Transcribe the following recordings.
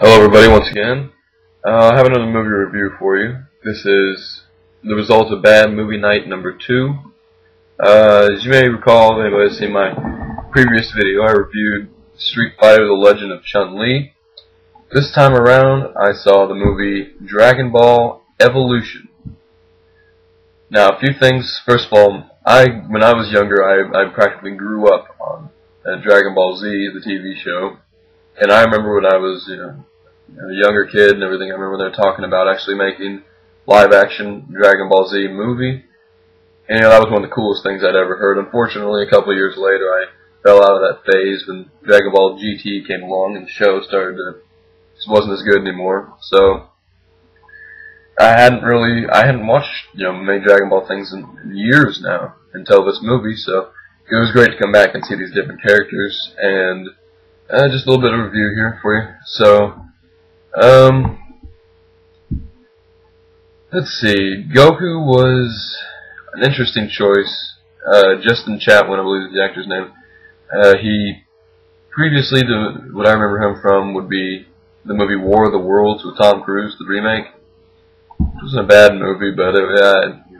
Hello everybody once again. I have another movie review for you. This is the result of Bad Movie Night number 2. As you may recall, if anybody has seen my previous video, I reviewed Street Fighter: The Legend of Chun-Li. This time around, I saw the movie Dragonball Evolution. Now, a few things. First of all, when I was younger, I practically grew up on Dragon Ball Z, the TV show. And I remember when I was, a younger kid and everything, I remember they were talking about actually making live-action Dragon Ball Z movie. And that was one of the coolest things I'd ever heard. Unfortunately, a couple of years later, I fell out of that phase when Dragon Ball GT came along and the show just wasn't as good anymore. So I hadn't watched many Dragon Ball things in years now until this movie. So it was great to come back and see these different characters and. Just a little bit of review here for you. So, let's see. Goku was an interesting choice. Justin Chatwin, I believe is the actor's name. He previously, what I remember him from would be the movie War of the Worlds with Tom Cruise, the remake. It wasn't a bad movie, but it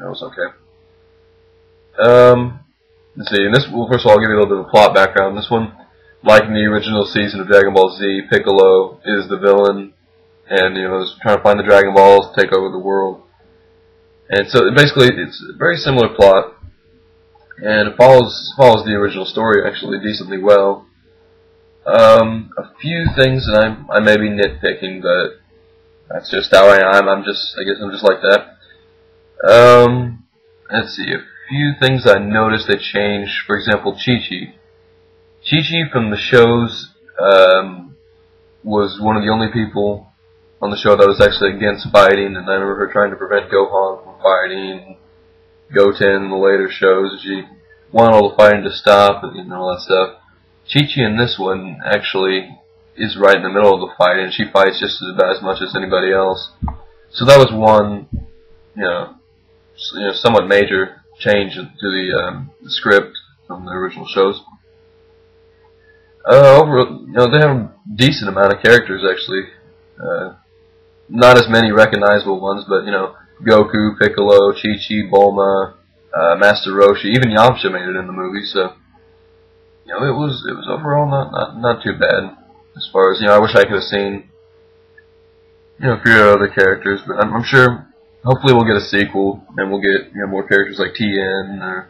was okay. Let's see. First of all, I'll give you a little bit of a plot background. This one. Like in the original season of Dragon Ball Z, Piccolo is the villain, and is trying to find the Dragon Balls to take over the world. And so basically, it's a very similar plot, and it follows the original story actually decently well. A few things that I may be nitpicking, but that's just how I am. I guess I'm just like that. Let's see, a few things I noticed they changed. For example, Chi-Chi. Chi-Chi from the shows was one of the only people on the show that was actually against fighting, and I remember her trying to prevent Gohan from fighting, Goten in the later shows. She wanted all the fighting to stop and all that stuff. Chi-Chi in this one actually is right in the middle of the fight, and she fights just about as much as anybody else. So that was one, somewhat major change to the script from the original shows. They have a decent amount of characters actually. Not as many recognizable ones, but Goku, Piccolo, Chi-Chi, Bulma, Master Roshi, even Yamcha made it in the movie. So it was overall not too bad as far as I wish I could have seen a few other characters, but I'm sure hopefully we'll get a sequel and we'll get more characters like Tien or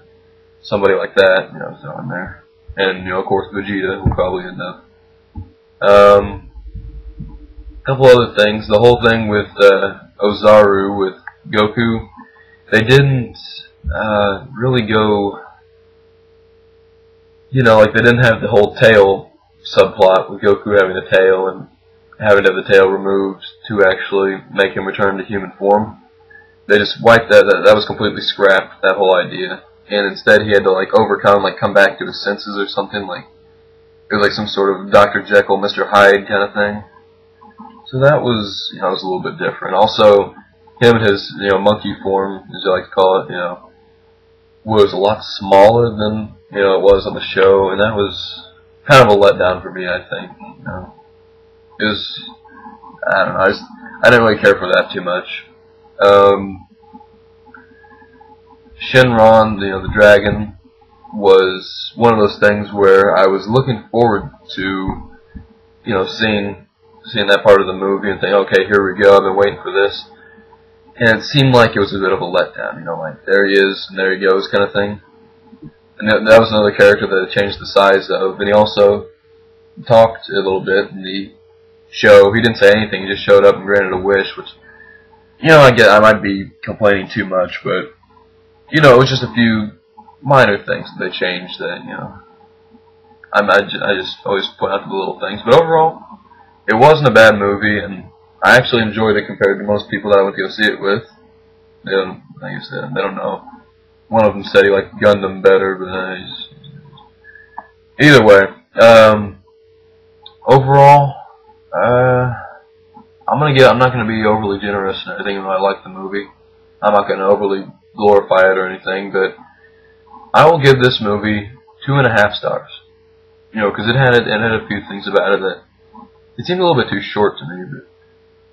somebody like that thrown in there. And, of course, Vegeta will probably end up. A couple other things. The whole thing with Ozaru, with Goku, they didn't really go, they didn't have the whole tail subplot with Goku having a tail and having to have the tail removed to actually make him return to human form. They just wiped that. That was completely scrapped, that whole idea. And instead he had to come back to his senses or something, it was like some sort of Dr. Jekyll, Mr. Hyde kind of thing. So that was, it was a little bit different. Also, him and his, monkey form, as you like to call it, was a lot smaller than, it was on the show, and that was kind of a letdown for me, I think. It was, I don't know, I didn't really care for that too much. Shenron, the dragon, was one of those things where I was looking forward to, seeing that part of the movie and thinking, okay, here we go, I've been waiting for this. And it seemed like it was a bit of a letdown, there he is, and there he goes kind of thing. And that was another character that had changed the size of, and he also talked a little bit in the show. He didn't say anything, he just showed up and granted a wish, which, I might be complaining too much, but it was just a few minor things that they changed that, I just always point out the little things. But overall, it wasn't a bad movie, and I actually enjoyed it compared to most people that I went to go see it with. They don't, like I said, they don't know. One of them said he liked Gundam better, but either way, overall, I'm not gonna be overly generous in everything when I like the movie. I'm not gonna overly glorify it or anything, but I will give this movie 2.5 stars. Because it had a few things about it that it seemed a little bit too short to me, but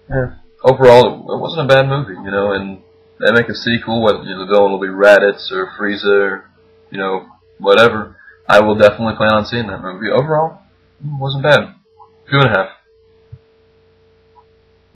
yeah. Overall, it wasn't a bad movie, you know, and they make a sequel, whether the villain will be Raditz or Frieza or, you know, whatever. I will definitely plan on seeing that movie. Overall, it wasn't bad. 2.5.